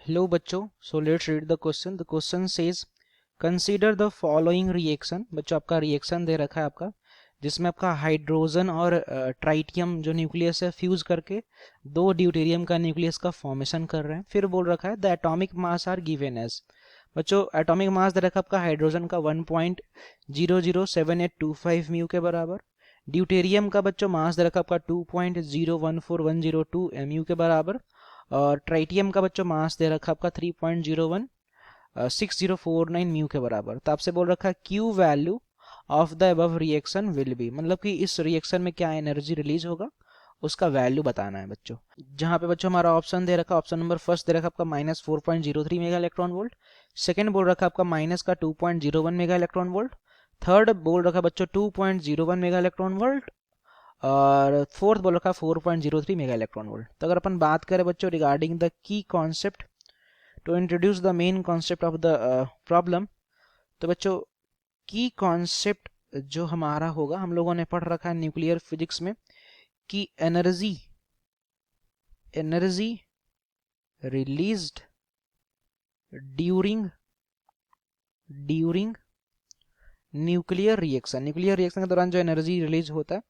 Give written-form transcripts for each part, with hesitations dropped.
Hello बच्चों, so let's read the question. The question says consider the following reaction. बच्चों आपका reaction दे रखा है आपका, जिसमें आपका हाइड्रोजन और ट्राइटियम जो न्यूक्लियस है फ्यूज करके दो ड्यूटेरियम का न्यूक्लियस का फॉर्मेशन कर रहे हैं. फिर बोल रखा है the atomic mass are given as. बच्चों एटॉमिक मास दे रखा है आपका हाइड्रोजन का 1.007825 म्यू के बराबर. ड्यूटेरियम का बच्चों मास दे रखा है आपका 2.014102 म्यू के बराबर. और ट्राइटियम का बच्चों मास दे रखा है आपका 3.016049 म्यू के बराबर. तो आपसे बोल रखा है Q value of the above reaction will be, मतलब कि इस रिएक्शन में क्या एनर्जी रिलीज होगा उसका वैल्यू बताना है बच्चों. जहां पे बच्चों हमारा ऑप्शन दे रखा, ऑप्शन नंबर फर्स्ट दे रखा आपका -4.03 मेगा इलेक्ट्रॉन वोल्ट. सेकंड बोल रखा आपका माइनस का 2.01 मेगा इलेक्ट्रॉन वोल्ट. थर्ड बोल रखा बच्चों 2.01 मेगा इलेक्ट्रॉन वोल्ट. और फोर्थ बोल रखा 4.03 मेगा इलेक्ट्रॉन वोल्ट. तो अगर अपन बात करें बच्चों regarding the key concept to introduce the main concept of the problem, तो बच्चों की कॉन्सेप्ट जो हमारा होगा, हम लोगों ने पढ़ रखा है न्यूक्लियर फिजिक्स में कि energy released during nuclear reaction के दौरान जो एनर्जी रिलीज होता है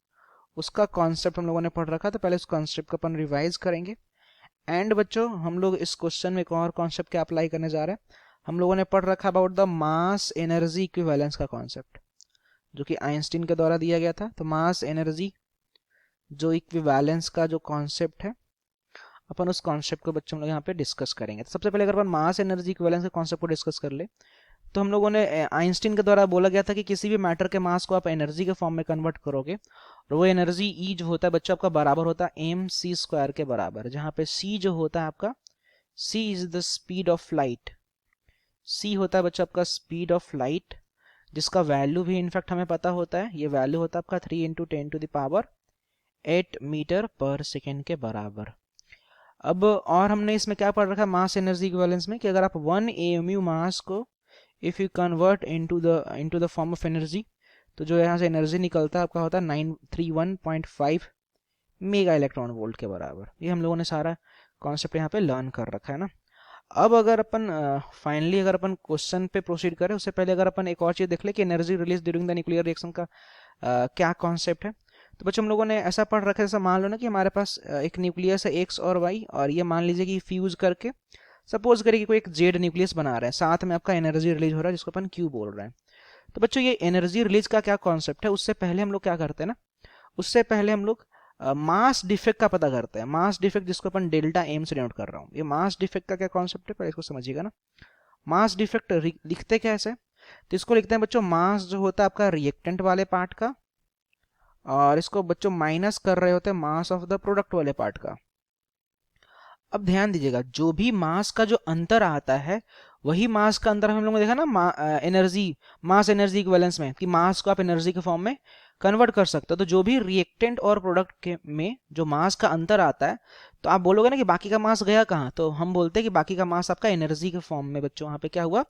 उसका कॉन्सेप्ट हम लोगों ने पढ़ रखा था. पहले उस कॉन्सेप्ट को अपन रिवाइज करेंगे. एंड बच्चों हम लोग इस क्वेश्चन में एक और कॉन्सेप्ट क्या अप्लाई करने जा रहे हैं. हम लोगों ने पढ़ रखा about the mass energy equivalence का कॉन्सेप्ट, जो कि आइंस्टीन के द्वारा दिया गया था. तो मास एनर्जी जो इक्विवेलेंस का जो कॉन्सेप्ट है, अपन उस कॉन्सेप्ट को बच्चों हम लोग यहाँ पे डिस्कस करेंगे. तो सबसे पहले अगर अपन मास एनर्जी इक्विवेलेंस के कॉन्सेप्ट को डिस्कस कर ले, तो हम लोगों ने आइंस्टीन के द्वारा बोला गया था कि किसी भी मैटर के मास को आप एनर्जी के फॉर्म में कन्वर्ट करोगे और वो एनर्जी ई जो होता है बच्चों आपका बराबर होता है एम सी स्क्वायर के बराबर. जहां पे सी जो होता है आपका, C is the speed of light. C होता है बच्चों आपका स्पीड ऑफ लाइट, जिसका वैल्यू भी इनफैक्ट हमें पता होता है. ये वैल्यू होता है आपका 3 × 10⁸ मीटर पर सेकेंड के बराबर. अब और हमने इसमें क्या पढ़ रखा है मास एनर्जी इक्विवेलेंस में कि अगर आप 1 AMU मास को if you convert into the form of energy, तो जो यहाँ से एनर्जी निकलता है आपका होता है 931.5 मेगा इलेक्ट्रॉन वोल्ट के बराबर. ये हम लोगों ने सारा कॉन्सेप्ट यहाँ पे लर्न कर रखा है ना. अब अगर अपन फाइनली अगर अपन क्वेश्चन पे प्रोसीड करें उससे पहले अगर अपन एक और चीज देख ले कि energy release during the nuclear reaction का क्या कॉन्सेप्ट है. तो बच्चों हम लोगों ने ऐसा पढ़ रखा है, जैसा मान लो ना कि हमारे पास एक न्यूक्लियस है एक्स और वाई, और ये मान लीजिए कि फ्यूज करके सपोज करें कि कोई एक जेड न्यूक्लियस बना रहा है, साथ में आपका एनर्जी रिलीज हो रहा है जिसको अपन क्यू बोल रहे हैं. तो बच्चों ये एनर्जी रिलीज का क्या कॉन्सेप्ट है, उससे पहले हम लोग क्या करते हैं ना, उससे पहले हम लोग मास डिफेक्ट का पता करते हैं. मास डिफेक्ट जिसको अपन डेल्टा एम से डिनोट कर रहा हूँ. ये मास डिफेक्ट का क्या कॉन्सेप्ट है पहले इसको समझिएगा ना. मास डिफेक्ट लिखते क्या ऐसे, तो इसको लिखते हैं बच्चों मास जो होता है आपका रिएक्टेंट वाले पार्ट का, और इसको बच्चों माइनस कर रहे होते हैं मास ऑफ द प्रोडक्ट वाले पार्ट का. अब ध्यान दीजिएगा जो भी मास का जो अंतर आता है वही मास का अंतर हम लोगों ने देखा ना एनर्जी मास एनर्जी इक्विवेलेंस में कि मास को आप एनर्जी के फॉर्म में कन्वर्ट कर सकते हो. तो जो भी रिएक्टेंट और प्रोडक्ट के में जो मास का अंतर आता है, तो आप बोलोगे ना कि बाकी का मास गया कहाँ, तो हम बोलते हैं कि बाकी का मास आपका एनर्जी के फॉर्म में बच्चों वहां पे क्या हुआ,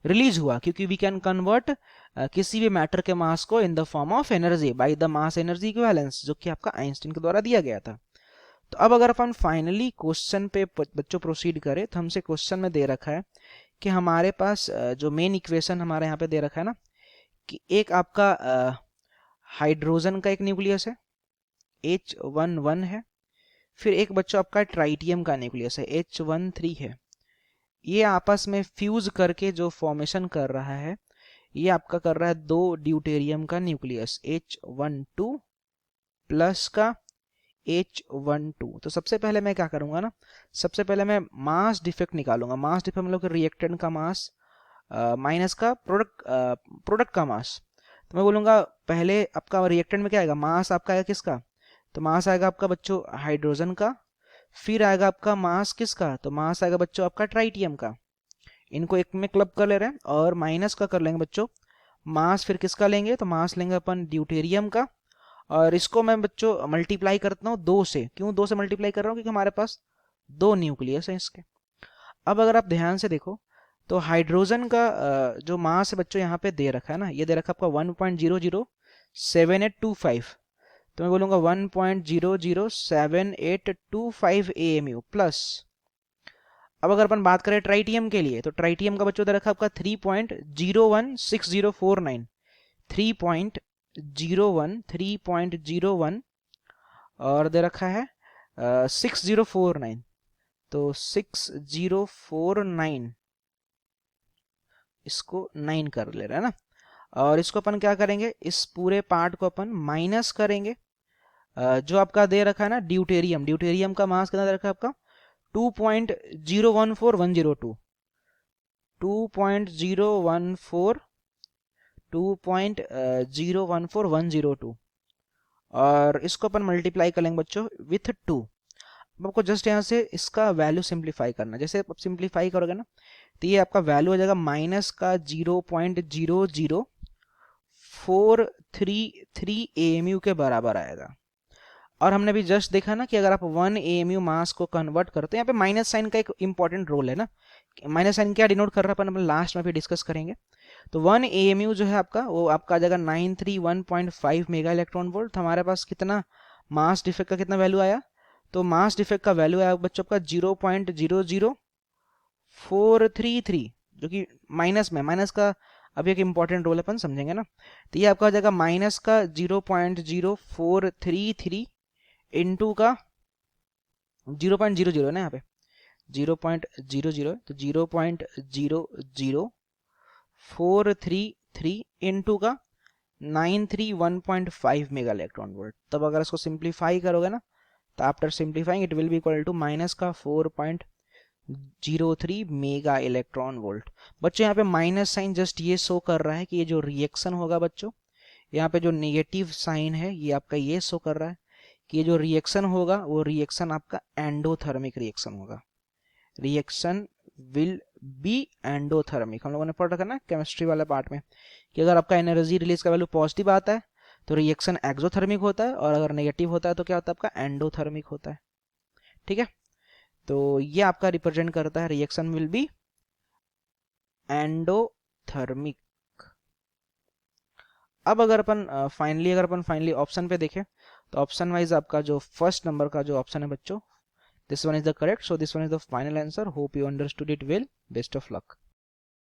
रिलीज हुआ. क्योंकि वी कैन कन्वर्ट किसी भी मैटर के मास को in the form of energy by the mass energy equivalence, जो कि आपका आइंस्टीन के द्वारा दिया गया था. तो अब अगर अपन फाइनली क्वेश्चन पे बच्चों प्रोसीड करें, तो हमसे क्वेश्चन में दे रखा है कि हमारे पास जो मेन इक्वेशन हमारे यहाँ पे दे रखा है ना, कि एक आपका हाइड्रोजन का एक न्यूक्लियस है H11 है, फिर एक बच्चों आपका ट्राइटियम का न्यूक्लियस है H13 है. ये आपस में फ्यूज करके जो फॉर्मेशन कर रहा है, ये आपका कर रहा है दो ड्यूटेरियम का न्यूक्लियस H12 प्लस का H12. तो सबसे पहले मैं क्या करूंगा ना, सबसे पहले मैं मास डिफेक्ट निकालूंगा. मास डिफेक्ट मतलब रिएक्टेंट का मास माइनस का प्रोडक्ट का मास. तो मैं बोलूंगा पहले आपका रिएक्टेंट में क्या आएगा, मास आपका आएगा किसका, तो मास आएगा आपका बच्चों हाइड्रोजन का. फिर आएगा आपका मास किसका, तो मास आएगा बच्चों आपका ट्राइटियम का. इनको एक में क्लब कर ले रहे हैं और माइनस का कर लेंगे बच्चों मास. फिर किसका लेंगे, तो मास लेंगे अपन ड्यूटेरियम का, और इसको मैं बच्चों मल्टीप्लाई करता हूँ 2 से. क्यों 2 से मल्टीप्लाई कर रहा हूँ, क्योंकि हमारे पास 2 न्यूक्लियस है इसके. अब अगर आप ध्यान से देखो तो हाइड्रोजन का जो मास है बच्चों यहाँ पे दे रखा है ना, ये दे रखा है आपका 1.007825. तो मैं बोलूँगा 1.007825 AMU प्लस. अब अगर अपन बात करें ट्राइटियम के लिए, तो ट्राइटियम का बच्चों दे रखा है आपका 3.016049, 3.01 और दे रखा है 6049, तो 6049 इसको 9 कर ले रहा है ना। और इसको अपन क्या करेंगे, इस पूरे पार्ट को अपन माइनस करेंगे। जो आपका दे रखा है ना ड्यूटेरियम, ड्यूटेरियम का मास कितना दे रखा है आपका 2.014102, 2.014102 और इसको अपन मल्टीप्लाई कर लेंगे बच्चों विथ 2। अब आपको जस्ट यहाँ से इसका वैल्यू सिंप्लीफाई करना, जैसे आप सिंप्लीफाई करोगे ना तो ये आपका वैल्यू हो जाएगा माइनस का 0.00433 AMU के बराबर आएगा। और हमने भी जस्ट देखा ना कि अगर आप 1 AMU मास को कन्वर्ट करते हैं, यहाँ पे माइनस साइन का एक इंपॉर्टेंट रोल है ना। माइनस साइन क्या डिनोट कर रहा है अपन लास्ट में भी डिस्कस करेंगे। तो 1 AMU जो है आपका वो आपका आ जाएगा 931.5 मेगा इलेक्ट्रॉन वोल्ट। हमारे पास कितना मास डिफेक्ट का कितना वैल्यू आया, तो मास डिफेक्ट का वैल्यू आया बच्चों का 0.00433, जो कि माइनस में, माइनस का अभी एक इंपॉर्टेंट रोल अपन समझेंगे ना। तो ये आपका हो जाएगा माइनस का 0.0433 इंटू का 0.00 ना, यहाँ पे 0.00, तो 0.00433 इंटू का 931.5 मेगा इलेक्ट्रॉन वोल्ट। तब अगर इसको सिंप्लीफाई करोगे ना तो after simplifying it will be equal to minus का 4.03 मेगा इलेक्ट्रॉन वोल्ट। बच्चों यहाँ पे माइनस साइन जस्ट ये शो कर रहा है कि ये जो रिएक्शन होगा बच्चों, यहाँ पे जो नेगेटिव साइन है ये आपका ये शो कर रहा है कि ये जो रिएक्शन होगा वो रिएक्शन आपका एंडोथर्मिक रिएक्शन होगा। Reaction will be endothermic. हम लोगों ने पढ़ रखा ना केमिस्ट्री वाले पार्ट में कि अगर आपका एनर्जी रिलीज का वैल्यू पॉजिटिव आता है तो रिएक्शन एक्सोथर्मिक होता है, और अगर नेगेटिव होता है तो क्या होता है आपका एंडोथर्मिक होता है। ठीक है, तो ये आपका रिप्रेजेंट करता है रिएक्शन विल बी एंडोथर्मिक। अब अगर अपन फाइनली ऑप्शन पे देखें तो ऑप्शन वाइज आपका जो फर्स्ट नंबर का जो ऑप्शन है बच्चों, this one is the correct, so this one is the final answer. Hope you understood it well, best of luck.